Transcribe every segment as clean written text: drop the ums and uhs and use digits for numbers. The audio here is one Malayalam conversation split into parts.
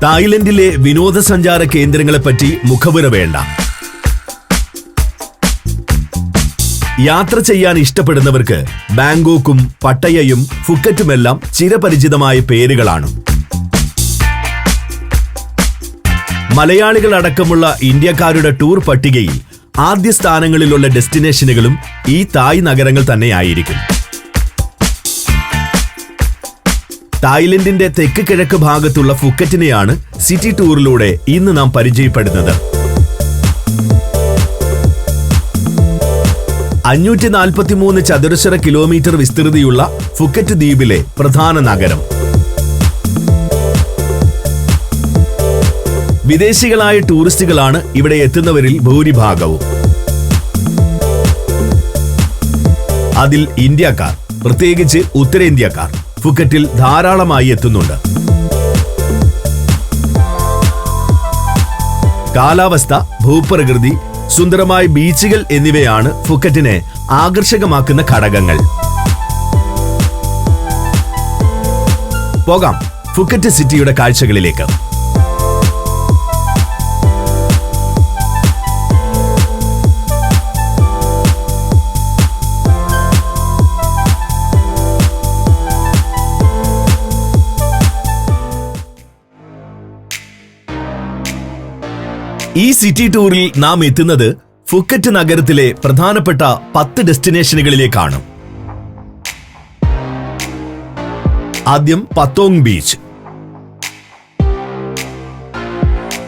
തായ്ലൻഡിലെ വിനോദസഞ്ചാര കേന്ദ്രങ്ങളെപ്പറ്റി മുഖവുര വേണ്ട. യാത്ര ചെയ്യാൻ ഇഷ്ടപ്പെടുന്നവർക്ക് ബാങ്കോക്കും പട്ടയയും ഫുക്കറ്റുമെല്ലാം ചിരപരിചിതമായ പേരുകളാണ്. മലയാളികളടക്കമുള്ള ഇന്ത്യക്കാരുടെ ടൂർ പട്ടികയിൽ ആദ്യ സ്ഥാനങ്ങളിലുള്ള ഡെസ്റ്റിനേഷനുകളും ഈ തായ് നഗരങ്ങൾ തന്നെയായിരിക്കും. തായ്ലൻഡിന്റെ തെക്ക് കിഴക്ക് ഭാഗത്തുള്ള ഫുക്കറ്റിനെയാണ് സിറ്റി ടൂറിലൂടെ ഇന്ന് നാം പരിചയപ്പെടുന്നത്. 543 ചതുരശ്ര കിലോമീറ്റർ വിസ്തൃതിയുള്ള ഫുക്കറ്റ് ദ്വീപിലെ പ്രധാന നഗരം. വിദേശികളായ ടൂറിസ്റ്റുകളാണ് ഇവിടെ എത്തുന്നവരിൽ ഭൂരിഭാഗവും. അതിൽ ഇന്ത്യക്കാർ, പ്രത്യേകിച്ച് ഉത്തരേന്ത്യക്കാർ ഫുക്കറ്റിൽ ധാരാളമായി എത്തുന്നുണ്ട്. കാലാവസ്ഥ, ഭൂപ്രകൃതി, സുന്ദരമായ ബീച്ചുകൾ എന്നിവയാണ് ഫുക്കറ്റിനെ ആകർഷകമാക്കുന്ന ഘടകങ്ങൾ. പോകാം ഫുക്കറ്റ് സിറ്റിയുടെ കാഴ്ചകളിലേക്ക്. ഈ സിറ്റി ടൂറിൽ നാം എത്തുന്നത് ഫുക്കറ്റ് നഗരത്തിലെ പ്രധാനപ്പെട്ട 10 ഡെസ്റ്റിനേഷനുകളിലേക്കാണ്. ആദ്യം പത്തോങ് ബീച്ച്,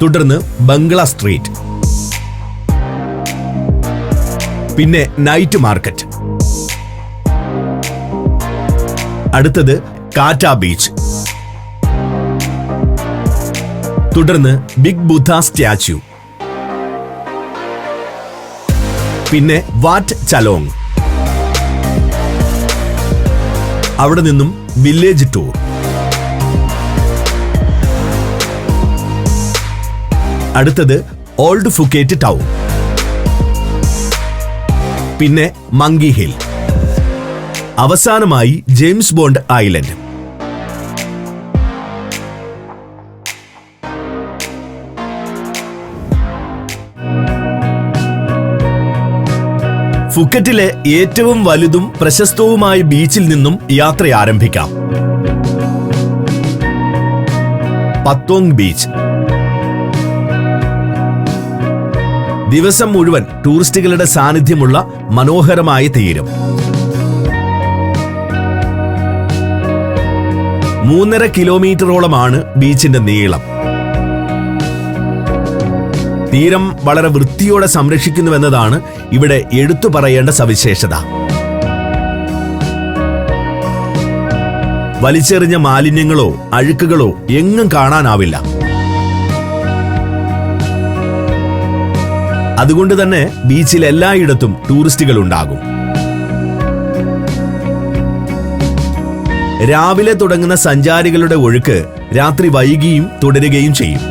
തുടർന്ന് ബംഗ്ല സ്ട്രീറ്റ്, പിന്നെ നൈറ്റ് മാർക്കറ്റ്, അടുത്തത് കാറ്റ ബീച്ച്, തുടർന്ന് ബിഗ് ബുദ്ധ സ്റ്റാച്യു, പിന്നെ വാറ്റ് ചലോങ്, അവിടെ നിന്നും വില്ലേജ് ടൂർ, അടുത്തത് ഓൾഡ് ഫുക്കേറ്റ് ടൗൺ, പിന്നെ മങ്കി ഹിൽ, അവസാനമായി ജെയിംസ് ബോണ്ട് ഐലൻഡ്. ഫുക്കറ്റിലെ ഏറ്റവും വലുതും പ്രശസ്തവുമായ ബീച്ചിൽ നിന്നും യാത്ര ആരംഭിക്കാം. പത്തോങ് ബീച്ച്. ദിവസം മുഴുവൻ ടൂറിസ്റ്റുകളുടെ സാന്നിധ്യമുള്ള മനോഹരമായ തീരം. 3.5 കിലോമീറ്ററോളമാണ് ബീച്ചിന്റെ നീളം. തീരം വളരെ വൃത്തിയോടെ സംരക്ഷിക്കുന്നുവെന്നതാണ് ഇവിടെ എടുത്തു പറയേണ്ട സവിശേഷത. വലിച്ചെറിഞ്ഞ മാലിന്യങ്ങളോ അഴുക്കുകളോ എങ്ങും കാണാനാവില്ല. അതുകൊണ്ട് തന്നെ ബീച്ചിൽ എല്ലായിടത്തും ടൂറിസ്റ്റുകൾ ഉണ്ടാകും. രാവിലെ തുടങ്ങുന്ന സഞ്ചാരികളുടെ ഒഴുക്ക് രാത്രി വൈകിയും തുടരുകയും ചെയ്യും.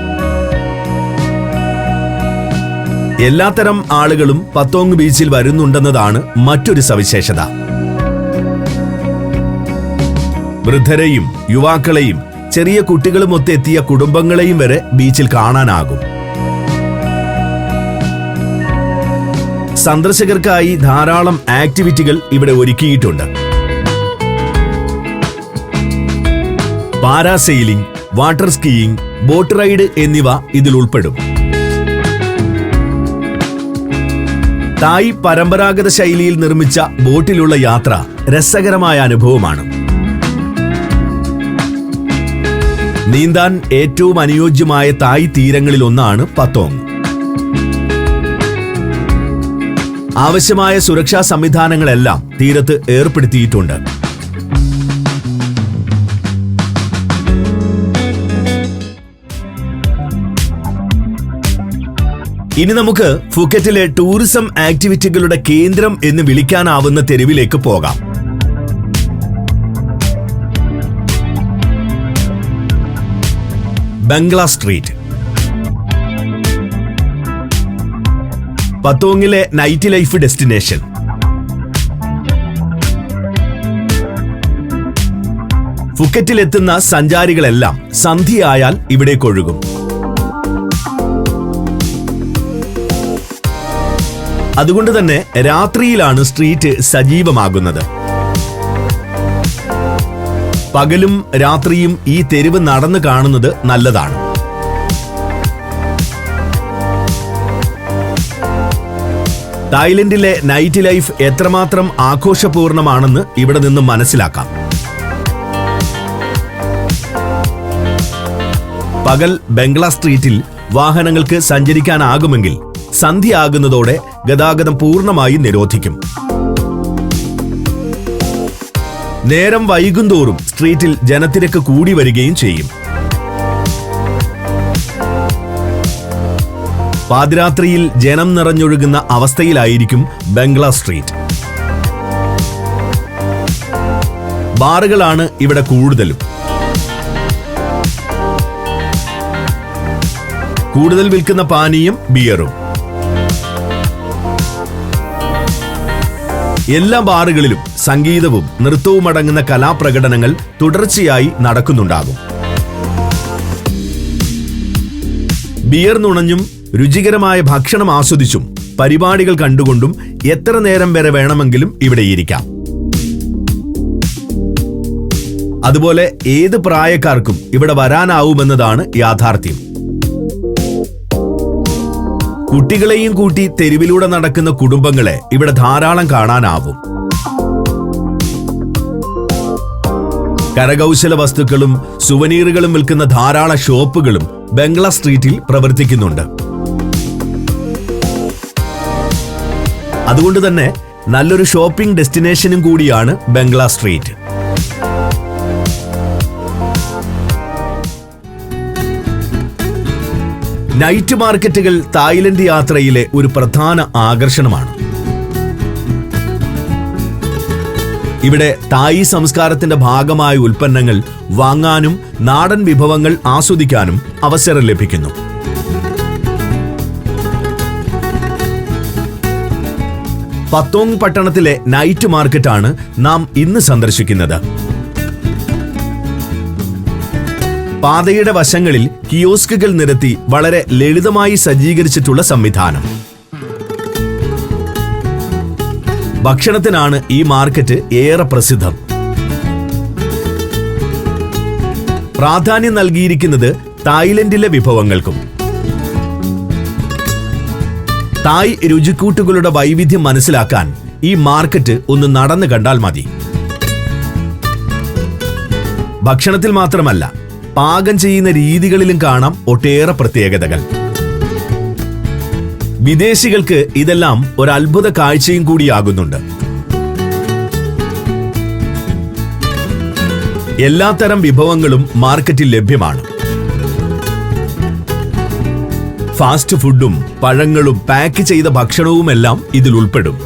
എല്ലാത്തരം ആളുകളും പത്തോങ് ബീച്ചിൽ വരുന്നുണ്ടെന്നതാണ് മറ്റൊരു സവിശേഷത. വൃദ്ധരെയും യുവാക്കളെയും ചെറിയ കുട്ടികളുമൊത്ത് എത്തിയ കുടുംബങ്ങളെയും വരെ ബീച്ചിൽ കാണാനാകും. സന്ദർശകർക്കായി ധാരാളം ആക്ടിവിറ്റികൾ ഇവിടെ ഒരുക്കിയിട്ടുണ്ട്. Parasailing, water skiing, boat ride എന്നിവ ഇതിൽ ഉൾപ്പെടും. തായ് പരമ്പരാഗത ശൈലിയിൽ നിർമ്മിച്ച ബോട്ടിലുള്ള യാത്ര രസകരമായ അനുഭവമാണ്. നീന്താൻ ഏറ്റവും അനുയോജ്യമായ തായ് തീരങ്ങളിൽ ഒന്നാണ് പത്തോങ്. ആവശ്യമായ സുരക്ഷാ സംവിധാനങ്ങളെല്ലാം തീരത്ത് ഏർപ്പെടുത്തിയിട്ടുണ്ട്. ഇനി നമുക്ക് ഫുക്കറ്റിലെ ടൂറിസം ആക്ടിവിറ്റികളുടെ കേന്ദ്രം എന്ന് വിളിക്കാനാവുന്ന തെരുവിലേക്ക് പോകാം. Bangla street. പത്തോങ്ങിലെ നൈറ്റ് ലൈഫ് ഡെസ്റ്റിനേഷൻ. ഫുക്കറ്റിലെത്തുന്ന സഞ്ചാരികളെല്ലാം സന്ധ്യയായാൽ ഇവിടേക്കൊഴുകും. അതുകൊണ്ട് തന്നെ രാത്രിയിലാണ് സ്ട്രീറ്റ് സജീവമാകുന്നത്. പകലും രാത്രിയും ഈ തെരുവ് നടന്നു കാണുന്നത് നല്ലതാണ്. തായ്ലൻഡിലെ നൈറ്റ് ലൈഫ് എത്രമാത്രം ആഘോഷപൂർണമാണെന്ന് ഇവിടെ നിന്ന് മനസ്സിലാക്കാം. പകൽ ബംഗ്ലാ സ്ട്രീറ്റിൽ വാഹനങ്ങൾക്ക് സഞ്ചരിക്കാനാകുമെങ്കിൽ സന്ധ്യയാകുന്നതോടെ ഗതാഗതം പൂർണ്ണമായും നിരോധിക്കും. നേരം വൈകുന്തോറും സ്ട്രീറ്റിൽ ജനത്തിരക്ക് കൂടി വരികയും ചെയ്യും. പാതിരാത്രിയിൽ ജനം നിറഞ്ഞൊഴുകുന്ന അവസ്ഥയിലായിരിക്കും ബംഗ്ലാ സ്ട്രീറ്റ്. ബാറുകളാണ് ഇവിടെ കൂടുതലും. കൂടുതൽ വിൽക്കുന്ന പാനീയം ബിയറും. എല്ലാ ബാറുകളിലും സംഗീതവും നൃത്തവും അടങ്ങുന്ന കലാപ്രകടനങ്ങൾ തുടർച്ചയായി നടക്കുന്നുണ്ടാകും. ബിയർ നുണഞ്ഞും രുചികരമായ ഭക്ഷണം ആസ്വദിച്ചും പരിപാടികൾ കണ്ടുകൊണ്ടും എത്ര നേരം വരെ വേണമെങ്കിലും ഇവിടെ ഇരിക്കാം. അതുപോലെ ഏത് പ്രായക്കാർക്കും ഇവിടെ വരാനാവുമെന്നതാണ് യാഥാർത്ഥ്യം. കുട്ടികളെയും കൂട്ടി തെരുവിലൂടെ നടക്കുന്ന കുടുംബങ്ങളെ ഇവിടെ ധാരാളം കാണാനാവും. കരകൗശല വസ്തുക്കളും സുവനീറുകളും വിൽക്കുന്ന ധാരാളം ഷോപ്പുകളും ബംഗ്ലാ സ്ട്രീറ്റിൽ പ്രവർത്തിക്കുന്നുണ്ട്. അതുകൊണ്ട് തന്നെ നല്ലൊരു ഷോപ്പിംഗ് ഡെസ്റ്റിനേഷനും കൂടിയാണ് ബംഗ്ലാ സ്ട്രീറ്റ്. നൈറ്റ് മാർക്കറ്റുകൾ തായ്ലൻഡ് യാത്രയിലെ ഒരു പ്രധാന ആകർഷണമാണ്. ഇവിടെ തായ് സംസ്കാരത്തിന്റെ ഭാഗമായ ഉൽപ്പന്നങ്ങൾ വാങ്ങാനും നാടൻ വിഭവങ്ങൾ ആസ്വദിക്കാനും അവസരം ലഭിക്കുന്നു. പത്തോങ് പട്ടണത്തിലെ നൈറ്റ് മാർക്കറ്റാണ് നാം ഇന്ന് സന്ദർശിക്കുന്നത്. പാതയുടെ വശങ്ങളിൽ കിയോസ്കുകൾ നിരത്തി വളരെ ലളിതമായി സജ്ജീകരിച്ചിട്ടുള്ള സംവിധാനം. ഭക്ഷണത്തിനാണ് ഈ മാർക്കറ്റ് ഏറെ പ്രസിദ്ധം. പ്രാധാന്യം നൽകിയിരിക്കുന്നത് തായ്ലൻഡിലെ വിഭവങ്ങൾക്കും. തായ് രുചിക്കൂട്ടുകളുടെ വൈവിധ്യം മനസ്സിലാക്കാൻ ഈ മാർക്കറ്റ് ഒന്ന് നടന്നു കണ്ടാൽ മതി. ഭക്ഷണത്തിൽ മാത്രമല്ല, പാകം ചെയ്യുന്ന രീതികളിലും കാണാം ഒട്ടേറെ പ്രത്യേകതകൾ. വിദേശികൾക്ക് ഇതെല്ലാം ഒരു അത്ഭുത കാഴ്ചയും കൂടിയാകുന്നുണ്ട്. എല്ലാത്തരം വിഭവങ്ങളും മാർക്കറ്റിൽ ലഭ്യമാണ്. ഫാസ്റ്റ് ഫുഡും പഴങ്ങളും പാക്ക് ചെയ്ത ഭക്ഷണവുമെല്ലാം ഇതിൽ ഉൾപ്പെടും.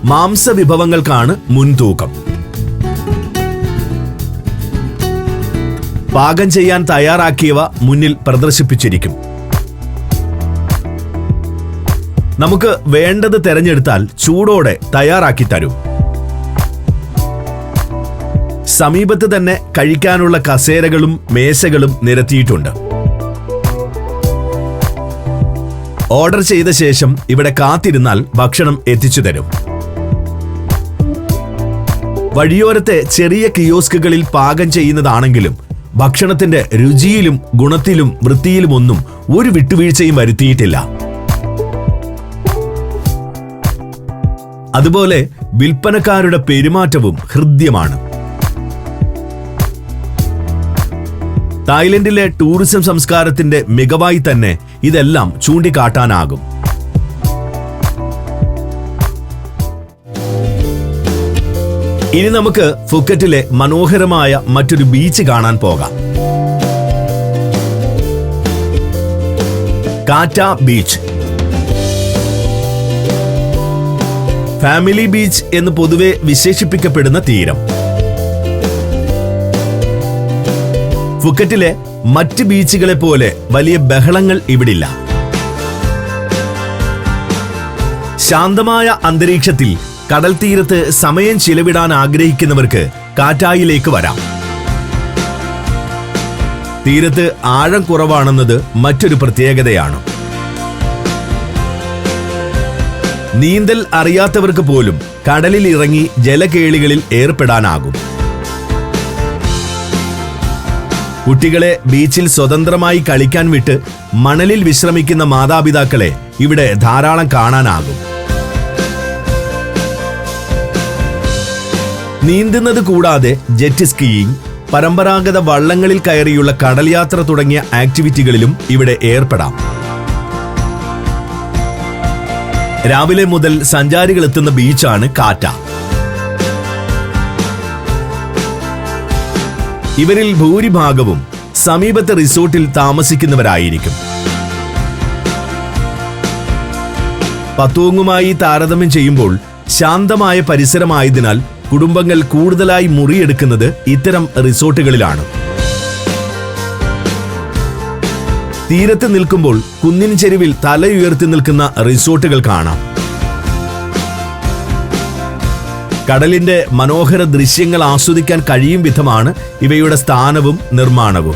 മാംസവിഭവങ്ങൾക്കാണ് മുൻതൂക്കം. പാകം ചെയ്യാൻ തയ്യാറാക്കിയവ മുന്നിൽ പ്രദർശിപ്പിച്ചിരിക്കും. നമുക്ക് വേണ്ടത് തെരഞ്ഞെടുത്താൽ ചൂടോടെ തയ്യാറാക്കി തരും. സമീപത്ത് തന്നെ കഴിക്കാനുള്ള കസേരകളും മേശകളും നിരത്തിയിട്ടുണ്ട്. ഓർഡർ ചെയ്ത ശേഷം ഇവിടെ കാത്തിരുന്നാൽ ഭക്ഷണം എത്തിച്ചു തരും. വഴിയോരത്തെ ചെറിയ കിയോസ്കുകളിൽ പാകം ചെയ്യുന്നതാണെങ്കിലും ഭക്ഷണത്തിന്റെ രുചിയിലും ഗുണത്തിലും വൃത്തിയിലുമൊന്നും ഒരു വിട്ടുവീഴ്ചയും വരുത്തിയിട്ടില്ല. അതുപോലെ വിൽപ്പനക്കാരുടെ പെരുമാറ്റവും ഹൃദ്യമാണ്. തായ്ലൻഡിലെ ടൂറിസം സംസ്കാരത്തിന്റെ മികവായി തന്നെ ഇതെല്ലാം ചൂണ്ടിക്കാട്ടാനാകും. ഇനി നമുക്ക് ഫുക്കറ്റിലെ മനോഹരമായ മറ്റൊരു ബീച്ച് കാണാൻ പോകാം. കാറ്റ ബീച്ച്. ഫാമിലി ബീച്ച് എന്ന് പൊതുവെ വിശേഷിപ്പിക്കപ്പെടുന്ന തീരം. ഫുക്കറ്റിലെ മറ്റ് ബീച്ചുകളെ പോലെ വലിയ ബഹളങ്ങൾ ഇവിടില്ല. ശാന്തമായ അന്തരീക്ഷത്തിൽ കടൽ തീരത്ത് സമയം ചിലവിടാൻ ആഗ്രഹിക്കുന്നവർക്ക് കാറ്റായിലേക്ക് വരാം. തീരത്ത് ആഴം കുറവാണെന്നത് മറ്റൊരു പ്രത്യേകതയാണ്. നീന്തൽ അറിയാത്തവർക്ക് പോലും കടലിൽ ഇറങ്ങി ജലകേളികളിൽ ഏർപ്പെടാനാകും. കുട്ടികളെ ബീച്ചിൽ സ്വതന്ത്രമായി കളിക്കാൻ വിട്ട് മണലിൽ വിശ്രമിക്കുന്ന മാതാപിതാക്കളെ ഇവിടെ ധാരാളം കാണാനാകും. നീന്തുന്നത് കൂടാതെ ജെറ്റ് സ്കീയിങ്, പരമ്പരാഗത വള്ളങ്ങളിൽ കയറിയുള്ള കടൽ യാത്ര തുടങ്ങിയ ആക്ടിവിറ്റികളിലും ഇവിടെ ഏർപ്പെടാം. രാവിലെ മുതൽ സഞ്ചാരികൾ എത്തുന്ന ബീച്ചാണ് കാറ്റ. ഇവരിൽ ഭൂരിഭാഗവും സമീപത്തെ റിസോർട്ടിൽ താമസിക്കുന്നവരായിരിക്കും. പത്തോങ്ങുമായി താരതമ്യം ചെയ്യുമ്പോൾ ശാന്തമായ പരിസരമായതിനാൽ കുടുംബങ്ങൾ കൂടുതലായി മുറിയെടുക്കുന്നത് ഇത്തരം റിസോർട്ടുകളിലാണ്. തീരത്ത് നിൽക്കുമ്പോൾ കുന്നിൻ ചെരുവിൽ തലയുയർത്തി നിൽക്കുന്ന റിസോർട്ടുകൾ കാണാം. കടലിന്റെ മനോഹര ദൃശ്യങ്ങൾ ആസ്വദിക്കാൻ കഴിയും വിധമാണ് ഇവയുടെ സ്ഥാനവും നിർമ്മാണവും.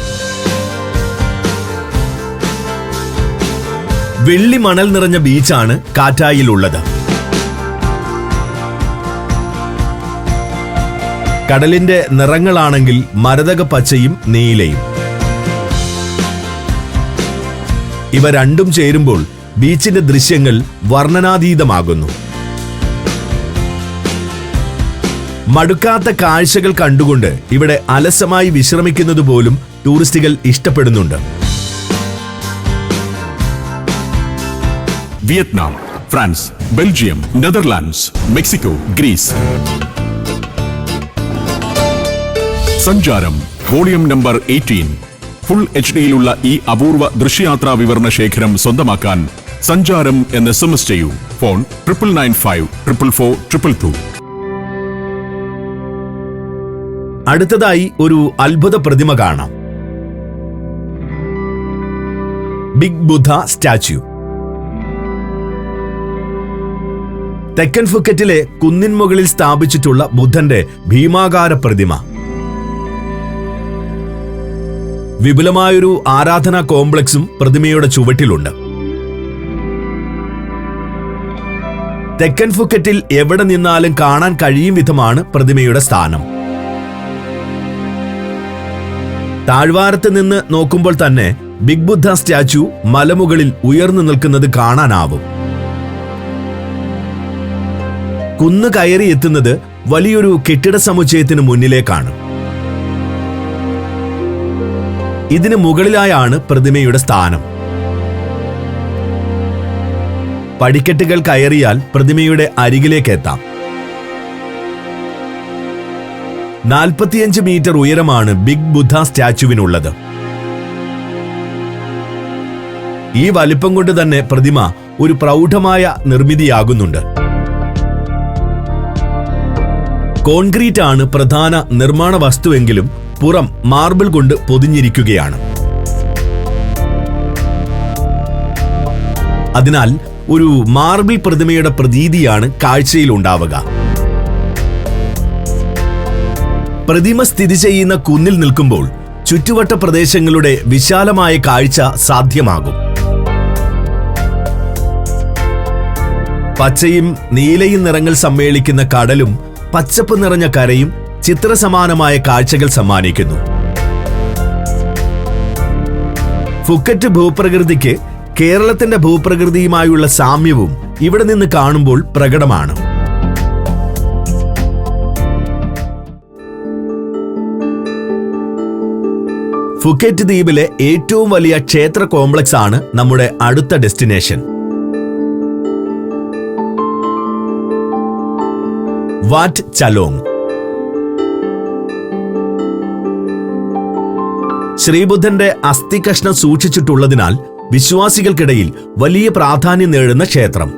വെള്ളി മണൽ നിറഞ്ഞ ബീച്ചാണ് കാറ്റായിലുള്ളത്. കടലിന്റെ നിറങ്ങളാണെങ്കിൽ മരതക പച്ചയും നീലയും. ഇവ രണ്ടും ചേരുമ്പോൾ ബീച്ചിന്റെ ദൃശ്യങ്ങൾ വർണ്ണനാതീതമാകുന്നു. മടുക്കാത്ത കാഴ്ചകൾ കണ്ടുകൊണ്ട് ഇവിടെ അലസമായി വിശ്രമിക്കുന്നത് പോലും ടൂറിസ്റ്റുകൾ ഇഷ്ടപ്പെടുന്നുണ്ട്. Vietnam, France, Belgium, Netherlands, Mexico, Greece. Sancharam volume number 18. Full HD-യിലുള്ള ഈ അപൂർവ ദൃശ്യയാത്രാ വിവരണ ശേഖരം സ്വന്തമാക്കാൻ സഞ്ചാരം എന്ന് SMS ചെയ്യൂ. ഫോൺ 9995444222. അടുത്തതായി ഒരു അത്ഭുത പ്രതിമ കാണാം. ബിഗ് ബുദ്ധ സ്റ്റാച്യു. തെക്കൻ ഫുക്കറ്റിലെ കുന്നിൻ മുകളിൽ സ്ഥാപിച്ചിട്ടുള്ള ബുദ്ധന്റെ ഭീമാകാര പ്രതിമ. വിപുലമായൊരു ആരാധനാ കോംപ്ലക്സും പ്രതിമയുടെ ചുവട്ടിലുണ്ട്. തെക്കൻ ഫുക്കറ്റിൽ എവിടെ നിന്നാലും കാണാൻ കഴിയും വിധമാണ് പ്രതിമയുടെ സ്ഥാനം. താഴ്വാരത്ത് നിന്ന് നോക്കുമ്പോൾ തന്നെ ബിഗ് ബുദ്ധ സ്റ്റാച്യു മലമുകളിൽ ഉയർന്നു നിൽക്കുന്നത് കാണാനാവും. കുന്ന് കയറി എത്തുന്നത് വലിയൊരു കെട്ടിട സമുച്ചയത്തിന് മുന്നിലേക്കാണ്. ഇതിന് മുകളിലായാണ് പ്രതിമയുടെ സ്ഥാനം. പടിക്കെട്ടുകൾ കയറിയാൽ പ്രതിമയുടെ അരികിലേക്ക് എത്താം. 45 മീറ്റർ ഉയരമാണ് ബിഗ് ബുദ്ധ സ്റ്റാച്യുവിനുള്ളത്. ഈ വലിപ്പം കൊണ്ട് തന്നെ പ്രതിമ ഒരു പ്രൗഢമായ നിർമ്മിതിയാകുന്നുണ്ട്. കോൺക്രീറ്റ് ആണ് പ്രധാന നിർമ്മാണ വസ്തുവെങ്കിലും പുറം മാർബിൾ കൊണ്ട് പൊതിഞ്ഞിരിക്കുകയാണ്. അതിനാൽ ഒരു മാർബിൾ പ്രതിമയുടെ പ്രതീതിയാണ് കാഴ്ചയിൽ ഉണ്ടാവുക. പ്രതിമ സ്ഥിതി ചെയ്യുന്ന കുന്നിൽ നിൽക്കുമ്പോൾ ചുറ്റുവട്ട പ്രദേശങ്ങളുടെ വിശാലമായ കാഴ്ച സാധ്യമാകും. പച്ചയും നീലയും നിറങ്ങൾ സമ്മേളിക്കുന്ന കടലും പച്ചപ്പ് നിറഞ്ഞ കരയും ചിത്രസമാനമായ കാഴ്ചകൾ സമ്മാനിക്കുന്നു. ഫുക്കറ്റ് ഭൂപ്രകൃതിക്ക് കേരളത്തിന്റെ ഭൂപ്രകൃതിയുമായുള്ള സാമ്യവും ഇവിടെ നിന്ന് കാണുമ്പോൾ പ്രകടമാണ്. ഫുക്കറ്റ് ദ്വീപിലെ ഏറ്റവും വലിയ ക്ഷേത്ര കോംപ്ലക്സ് ആണ് നമ്മുടെ അടുത്ത ഡെസ്റ്റിനേഷൻ. വാറ്റ് ചലോങ്. ശ്രീബുദ്ധന്റെ അസ്ഥികഷ്ണം സൂക്ഷിച്ചിട്ടുള്ളതിനാൽ വിശ്വാസികൾക്കിടയിൽ വലിയ പ്രാധാന്യം നേടുന്ന ക്ഷേത്രം.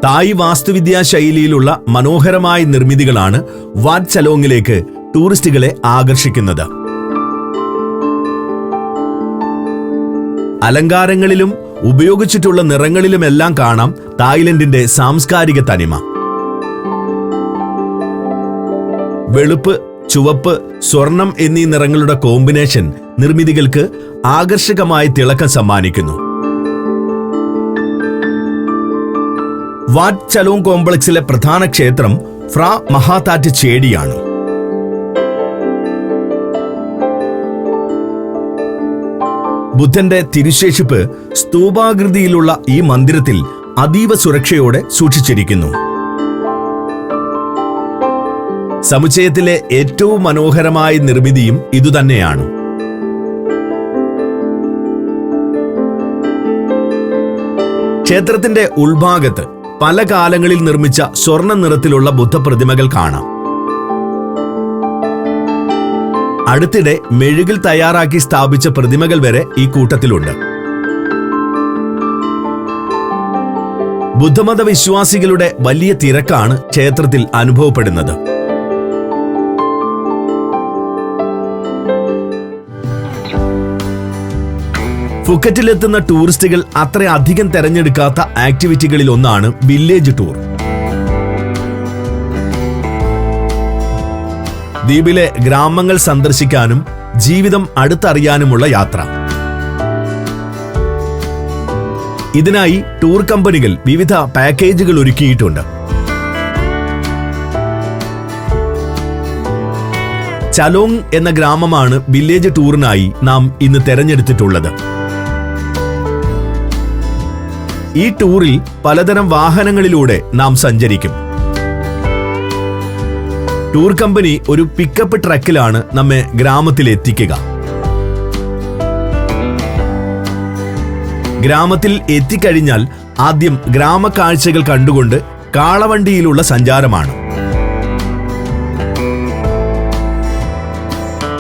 തായ് വാസ്തുവിദ്യാ ശൈലിയിലുള്ള മനോഹരമായ നിർമ്മിതികളാണ് വാറ്റ് ചലോങ്ങിലേക്ക് ടൂറിസ്റ്റുകളെ ആകർഷിക്കുന്നത്. അലങ്കാരങ്ങളിലും ഉപയോഗിച്ചിട്ടുള്ള നിറങ്ങളിലുമെല്ലാം കാണാം തായ്ലൻഡിന്റെ സാംസ്കാരിക തനിമ. വെളുപ്പ്, ചുവപ്പ്, സ്വർണം എന്നീ നിറങ്ങളുടെ കോമ്പിനേഷൻ നിർമ്മിതികൾക്ക് ആകർഷകമായ തിളക്കം സമ്മാനിക്കുന്നു. വാറ്റ് ചലോങ് കോംപ്ലക്സിലെ പ്രധാന ക്ഷേത്രം ഫ്രാ മഹാതാറ്റ് ചേടിയാണ്. ബുദ്ധന്റെ തിരുശേഷിപ്പ് സ്തൂപാകൃതിയിലുള്ള ഈ മന്ദിരത്തിൽ അതീവ സുരക്ഷയോടെ സൂക്ഷിച്ചിരിക്കുന്നു. സമുച്ചയത്തിലെ ഏറ്റവും മനോഹരമായ നിർമ്മിതിയും ഇതുതന്നെയാണ്. ക്ഷേത്രത്തിന്റെ ഉൾഭാഗത്ത് പല കാലങ്ങളിൽ നിർമ്മിച്ച സ്വർണ്ണ നിറത്തിലുള്ള ബുദ്ധപ്രതിമകൾ കാണാം. അടുത്തിടെ മെഴുകിൽ തയ്യാറാക്കി സ്ഥാപിച്ച പ്രതിമകൾ വരെ ഈ കൂട്ടത്തിലുണ്ട്. ബുദ്ധമത വിശ്വാസികളുടെ വലിയ തിരക്കാണ് ക്ഷേത്രത്തിൽ അനുഭവപ്പെടുന്നത്. ഫുക്കറ്റിലെത്തുന്ന ടൂറിസ്റ്റുകൾ അത്രയധികം തെരഞ്ഞെടുക്കാത്ത ആക്ടിവിറ്റികളിൽ ഒന്നാണ് വില്ലേജ് ടൂർ. ദ്വീപിലെ ഗ്രാമങ്ങൾ സന്ദർശിക്കാനും ജീവിതം അടുത്തറിയാനുമുള്ള യാത്ര. ഇതിനായി ടൂർ കമ്പനികൾ വിവിധ പാക്കേജുകൾ ഒരുക്കിയിട്ടുണ്ട്. ചലോങ് എന്ന ഗ്രാമമാണ് വില്ലേജ് ടൂറിനായി നാം ഇന്ന് തെരഞ്ഞെടുത്തിട്ടുള്ളത്. ഈ ടൂറിൽ പലതരം വാഹനങ്ങളിലൂടെ നാം സഞ്ചരിക്കും. ടൂർ കമ്പനി ഒരു പിക്കപ്പ് ട്രക്കിലാണ് നമ്മെ ഗ്രാമത്തിൽ എത്തിക്കുക. ഗ്രാമത്തിൽ എത്തിക്കഴിഞ്ഞാൽ ആദ്യം ഗ്രാമക്കാഴ്ചകൾ കണ്ടുകൊണ്ട് കാളവണ്ടിയിലുള്ള സഞ്ചാരമാണ്.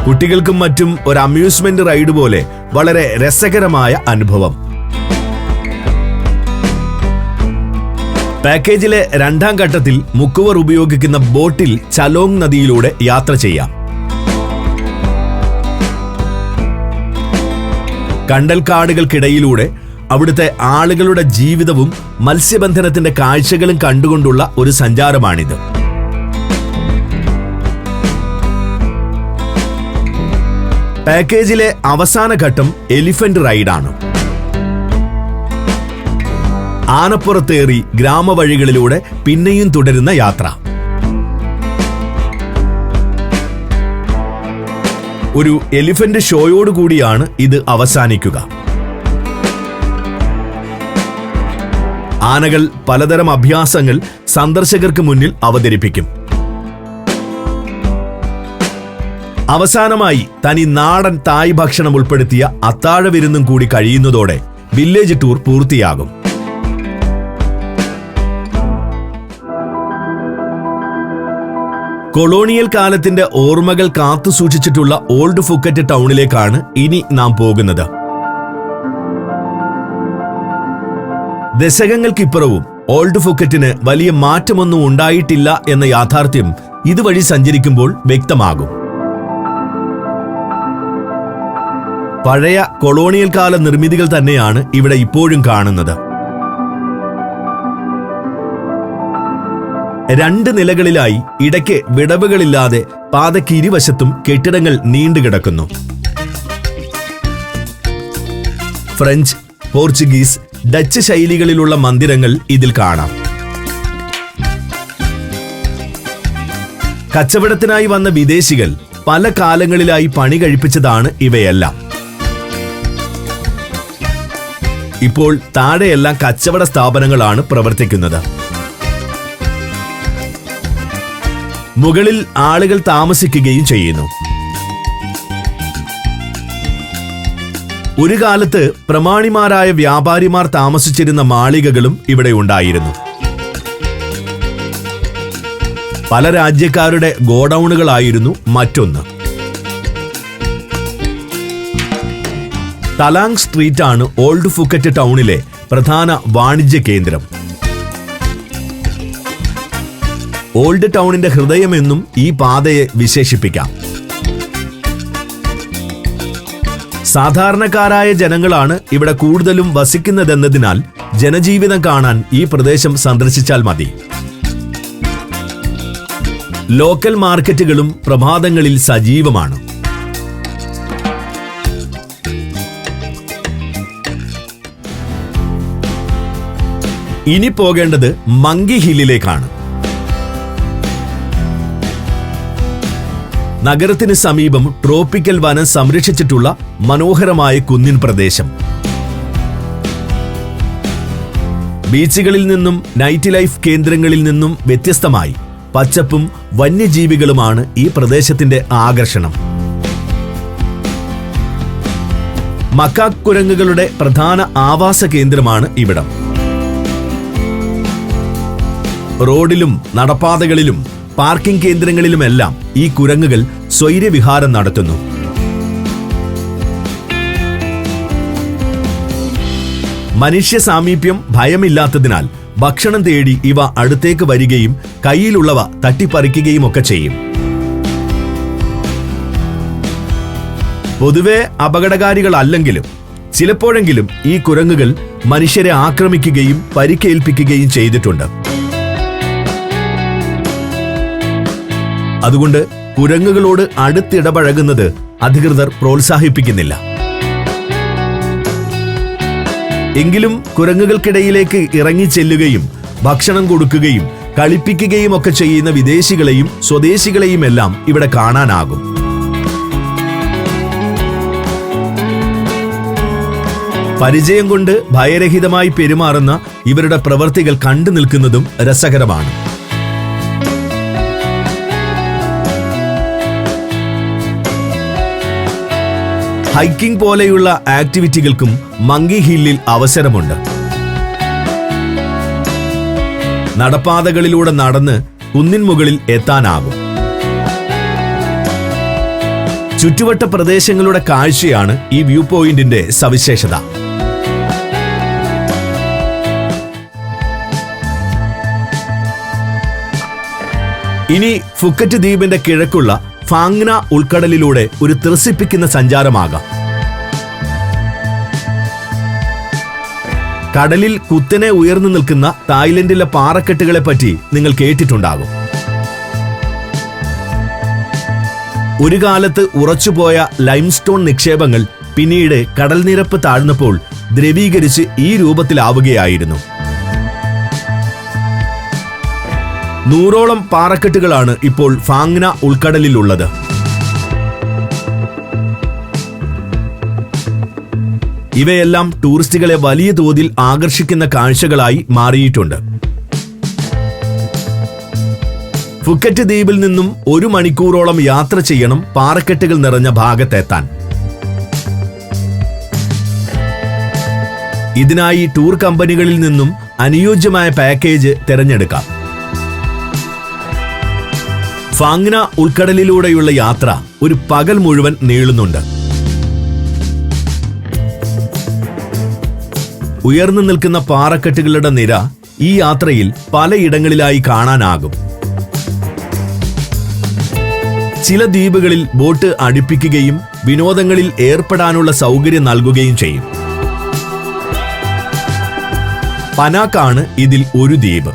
കുട്ടികൾക്കും മറ്റും ഒരു അമ്യൂസ്മെന്റ് റൈഡ് പോലെ വളരെ രസകരമായ അനുഭവം. പാക്കേജിലെ രണ്ടാം ഘട്ടത്തിൽ മുക്കുവർ ഉപയോഗിക്കുന്ന ബോട്ടിൽ ചലോങ് നദിയിലൂടെ യാത്ര ചെയ്യാം. കണ്ടൽക്കാടുകൾക്കിടയിലൂടെ അവിടുത്തെ ആളുകളുടെ ജീവിതവും മത്സ്യബന്ധനത്തിന്റെ കാഴ്ചകളും കണ്ടുകൊണ്ടുള്ള ഒരു സഞ്ചാരമാണിത്. പാക്കേജിലെ അവസാന ഘട്ടം എലിഫന്റ് റൈഡാണ്. ആനപ്പുറത്തേറി ഗ്രാമവഴികളിലൂടെ പിന്നെയും തുടരുന്ന യാത്ര. ഒരു എലിഫന്റ് ഷോയോടുകൂടിയാണ് ഇത് അവസാനിക്കുക. ആനകൾ പലതരം അഭ്യാസങ്ങൾ സന്ദർശകർക്ക് മുന്നിൽ അവതരിപ്പിക്കും. അവസാനമായി തനി നാടൻ തായ് ഭക്ഷണം ഉൾപ്പെടുത്തിയ അത്താഴ വിരുന്നും കൂടി കഴിയുന്നതോടെ വില്ലേജ് ടൂർ പൂർത്തിയാകും. കൊളോണിയൽ കാലത്തിന്റെ ഓർമ്മകൾ കാത്തുസൂക്ഷിച്ചിട്ടുള്ള ഓൾഡ് ഫുക്കറ്റ് ടൗണിലേക്കാണ് ഇനി നാം പോകുന്നത്. ദശകങ്ങൾക്കിപ്പുറവും ഓൾഡ് ഫുക്കറ്റിന് വലിയ മാറ്റമൊന്നും ഉണ്ടായിട്ടില്ല എന്ന യാഥാർത്ഥ്യം ഇതുവഴി സഞ്ചരിക്കുമ്പോൾ വ്യക്തമാകും. പഴയ കൊളോണിയൽ കാല നിർമ്മിതികൾ തന്നെയാണ് ഇവിടെ ഇപ്പോഴും കാണുന്നത്. 2 നിലകളിലായി ഇടയ്ക്ക് വിടവുകളില്ലാതെ പാതയ്ക്ക് ഇരുവശത്തും കെട്ടിടങ്ങൾ നീണ്ടുകിടക്കുന്നു. ഫ്രഞ്ച്, പോർച്ചുഗീസ്, ഡച്ച് ശൈലികളിലുള്ള മന്ദിരങ്ങൾ ഇതിൽ കാണാം. കച്ചവടത്തിനായി വന്ന വിദേശികൾ പല കാലങ്ങളിലായി പണി കഴിപ്പിച്ചതാണ് ഇവയെല്ലാം. ഇപ്പോൾ താഴെയെല്ലാം കച്ചവട സ്ഥാപനങ്ങളാണ് പ്രവർത്തിക്കുന്നത്. മുകളിൽ ആളുകൾ താമസിക്കുകയും ചെയ്യുന്നു. ഒരു കാലത്ത് പ്രമാണിമാരായ വ്യാപാരിമാർ താമസിച്ചിരുന്ന മാളികകളും ഇവിടെ ഉണ്ടായിരുന്നു. പല രാജ്യക്കാരുടെ ഗോഡൌണുകളായിരുന്നു മറ്റൊന്ന്. തലാങ് സ്ട്രീറ്റാണ് ഓൾഡ് ഫുക്കറ്റ് ടൗണിലെ പ്രധാന വാണിജ്യ കേന്ദ്രം. ഓൾഡ് ടൗണിന്റെ ഹൃദയമെന്നും ഈ പാതയെ വിശേഷിപ്പിക്കാം. സാധാരണക്കാരായ ജനങ്ങളാണ് ഇവിടെ കൂടുതലും വസിക്കുന്നതെന്നതിനാൽ ജനജീവിതം കാണാൻ ഈ പ്രദേശം സന്ദർശിച്ചാൽ മതി. ലോക്കൽ മാർക്കറ്റുകളും പ്രഭാതങ്ങളിൽ സജീവമാണ്. ഇനി പോകേണ്ടത് മങ്കി ഹില്ലിലേക്കാണ്. നഗരത്തിന് സമീപം ട്രോപ്പിക്കൽ വനം സംരക്ഷിച്ചിട്ടുള്ള മനോഹരമായ കുന്നിൻ പ്രദേശം. ബീച്ചുകളിൽ നിന്നും നൈറ്റ് ലൈഫ് കേന്ദ്രങ്ങളിൽ നിന്നും വ്യത്യസ്തമായി പച്ചപ്പും വന്യജീവികളുമാണ് ഈ പ്രദേശത്തിന്റെ ആകർഷണം. മക്കാക്ക് കുരങ്ങുകളുടെ പ്രധാന ആവാസ കേന്ദ്രമാണ് ഇവിടം. റോഡിലും നടപ്പാതകളിലും പാർക്കിംഗ് കേന്ദ്രങ്ങളിലുമെല്ലാം ഈ കുരങ്ങുകൾ സ്വൈര്യവിഹാരം നടത്തുന്നു. മനുഷ്യ സാമീപ്യം ഭയമില്ലാത്തതിനാൽ ഭക്ഷണം തേടി ഇവ അടുത്തേക്ക് വരികയും കയ്യിലുള്ളവ തട്ടിപ്പറിക്കുകയും ഒക്കെ ചെയ്യും. പൊതുവെ അപകടകാരികളല്ലെങ്കിലും ചിലപ്പോഴെങ്കിലും ഈ കുരങ്ങുകൾ മനുഷ്യരെ ആക്രമിക്കുകയും പരിക്കേൽപ്പിക്കുകയും ചെയ്തിട്ടുണ്ട്. അതുകൊണ്ട് കുരങ്ങുകളോട് അടുത്തിടപഴകുന്നത് അധികൃതർ പ്രോത്സാഹിപ്പിക്കുന്നില്ല. എങ്കിലും കുരങ്ങുകൾക്കിടയിലേക്ക് ഇറങ്ങിച്ചെല്ലുകയും ഭക്ഷണം കൊടുക്കുകയും കളിപ്പിക്കുകയും ഒക്കെ ചെയ്യുന്ന വിദേശികളെയും സ്വദേശികളെയും എല്ലാം ഇവിടെ കാണാനാകും. പരിചയം കൊണ്ട് ഭയരഹിതമായി പെരുമാറുന്ന ഇവരുടെ പ്രവൃത്തികൾ കണ്ടു നിൽക്കുന്നതും രസകരമാണ്. ഹൈക്കിംഗ് പോലെയുള്ള ആക്ടിവിറ്റികൾക്കും മങ്കി ഹില്ലിൽ അവസരമുണ്ട്. നടപ്പാതകളിലൂടെ നടന്ന് കുന്നിൻ മുകളിൽ എത്താനാകും. ചുറ്റുവട്ട പ്രദേശങ്ങളുടെ കാഴ്ചയാണ് ഈ വ്യൂ പോയിന്റിന്റെ സവിശേഷത. ഇനി ഫുക്കറ്റ് ദ്വീപിന്റെ കിഴക്കുള്ള ഫാങ്ന ഉൾക്കടലിലൂടെ ഒരു ത്രസിപ്പിക്കുന്ന സഞ്ചാരമാകാം. കടലിൽ കുത്തനെ ഉയർന്നു നിൽക്കുന്ന തായ്ലൻഡിലെ പാറക്കെട്ടുകളെ പറ്റി നിങ്ങൾ കേട്ടിട്ടുണ്ടാകും. ഒരു കാലത്ത് ഉറച്ചുപോയ ലൈംസ്റ്റോൺ നിക്ഷേപങ്ങൾ പിന്നീട് കടൽ നിരപ്പ് താഴ്ന്നപ്പോൾ ദ്രവീകരിച്ച് ഈ രൂപത്തിലാവുകയായിരുന്നു. 100ഓളം പാറക്കെട്ടുകളാണ് ഇപ്പോൾ ഫാങ്ന ഉൾക്കടലിലുള്ളത്. ഇവയെല്ലാം ടൂറിസ്റ്റുകളെ വലിയ തോതിൽ ആകർഷിക്കുന്ന കാഴ്ചകളായി മാറിയിട്ടുണ്ട്. ഫുക്കറ്റ് ദ്വീപിൽ നിന്നും 1 മണിക്കൂറോളം യാത്ര ചെയ്യണം പാറക്കെട്ടുകൾ നിറഞ്ഞ ഭാഗത്തെത്താൻ. ഇതിനായി ടൂർ കമ്പനികളിൽ നിന്നും അനുയോജ്യമായ പാക്കേജ് തിരഞ്ഞെടുക്കാം. ഫാങ്ന ഉൾക്കടലിലൂടെയുള്ള യാത്ര ഒരു പകൽ മുഴുവൻ നീളുന്നുണ്ട്. ഉയർന്നു നിൽക്കുന്ന പാറക്കെട്ടുകളുടെ നിര ഈ യാത്രയിൽ പലയിടങ്ങളിലായി കാണാനാകും. ചില ദ്വീപുകളിൽ ബോട്ട് അടുപ്പിക്കുകയും വിനോദങ്ങളിൽ ഏർപ്പെടാനുള്ള സൗകര്യം നൽകുകയും ചെയ്യും. പനാക്കാണ് ഇതിൽ ഒരു ദ്വീപ്.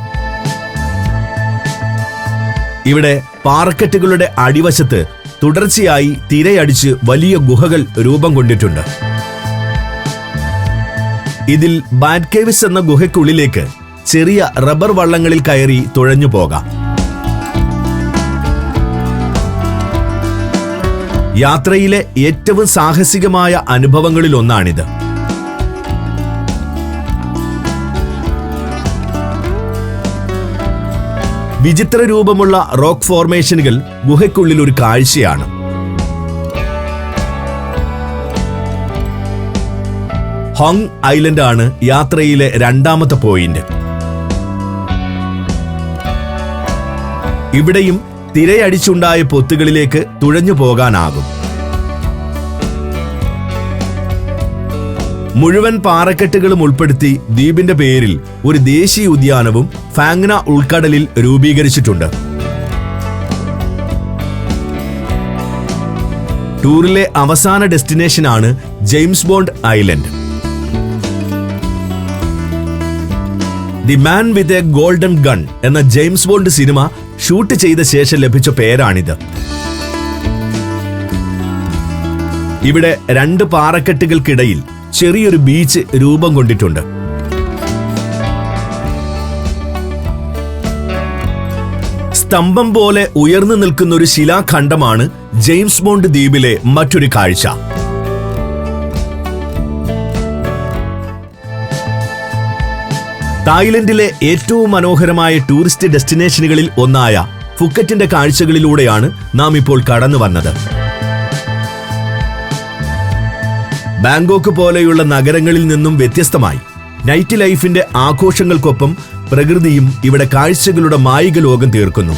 ഇവിടെ പാറക്കെട്ടുകളുടെ അടിവശത്ത് തുടർച്ചയായി തിരയടിച്ച് വലിയ ഗുഹകൾ രൂപം കൊണ്ടിട്ടുണ്ട്. ഇതിൽ ബാറ്റ് കേവ്സ് എന്ന ഗുഹയ്ക്കുള്ളിലേക്ക് ചെറിയ റബ്ബർ വള്ളങ്ങളിൽ കയറി തുഴഞ്ഞു പോകാം. യാത്രയിലെ ഏറ്റവും സാഹസികമായ അനുഭവങ്ങളിലൊന്നാണിത്. വിചിത്ര രൂപമുള്ള റോക്ക് ഫോർമേഷനുകൾ ഗുഹയ്ക്കുള്ളിൽ ഒരു കാഴ്ചയാണ്. ഹോങ് ഐലൻഡ് ആണ് യാത്രയിലെ 2ാമത്തെ പോയിന്റ്. ഇവിടെയും തിരയടിച്ചുണ്ടായ പൊത്തുകളിലേക്ക് തുഴഞ്ഞു പോകാനാകും. മുഴുവൻ പാറക്കെട്ടുകളും ഉൾപ്പെടുത്തി ദ്വീപിന്റെ പേരിൽ ഒരു ദേശീയ ഉദ്യാനവും ഫാങ്ന ഉൾക്കടലിൽ രൂപീകരിച്ചിട്ടുണ്ട്. ടൂറിലെ അവസാന ഡെസ്റ്റിനേഷനാണ് James Bond island. The man with a golden gun എന്ന ജെയിംസ് ബോണ്ട് സിനിമ ഷൂട്ട് ചെയ്ത ശേഷം ലഭിച്ച പേരാണിത്. ഇവിടെ 2 പാറക്കെട്ടുകൾക്കിടയിൽ ചെറിയൊരു ബീച്ച് രൂപം കൊണ്ടിട്ടുണ്ട്. സ്തംഭം പോലെ ഉയർന്നു നിൽക്കുന്ന ഒരു ശിലാഖണ്ഡമാണ് ജെയിംസ് ബോണ്ട് ദ്വീപിലെ മറ്റൊരു കാഴ്ച. തായ്ലൻഡിലെ ഏറ്റവും മനോഹരമായ ടൂറിസ്റ്റ് ഡെസ്റ്റിനേഷനുകളിൽ ഒന്നായ ഫുക്കറ്റിന്റെ കാഴ്ചകളിലൂടെയാണ് നാം ഇപ്പോൾ കടന്നു വന്നത്. ബാങ്കോക്ക് പോലെയുള്ള നഗരങ്ങളിൽ നിന്നും വ്യത്യസ്തമായി നൈറ്റ് ലൈഫിന്റെ ആഘോഷങ്ങൾക്കൊപ്പം പ്രകൃതിയും ഇവിടെ കാഴ്ചകളുടെ മായിക ലോകം തീർക്കുന്നു.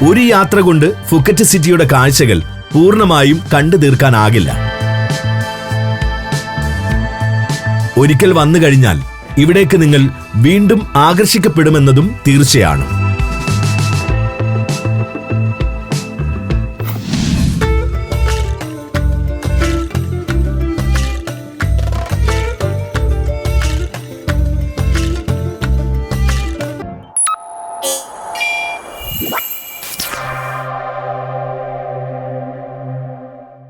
ഒരു യാത്ര കൊണ്ട് ഫുക്കറ്റ് സിറ്റിയുടെ കാഴ്ചകൾ പൂർണ്ണമായും കണ്ടു തീർക്കാനാകില്ല. ഒരിക്കൽ വന്നു കഴിഞ്ഞാൽ ഇവിടേക്ക് നിങ്ങൾ വീണ്ടും ആകർഷിക്കപ്പെടുമെന്നതും തീർച്ചയാണ്.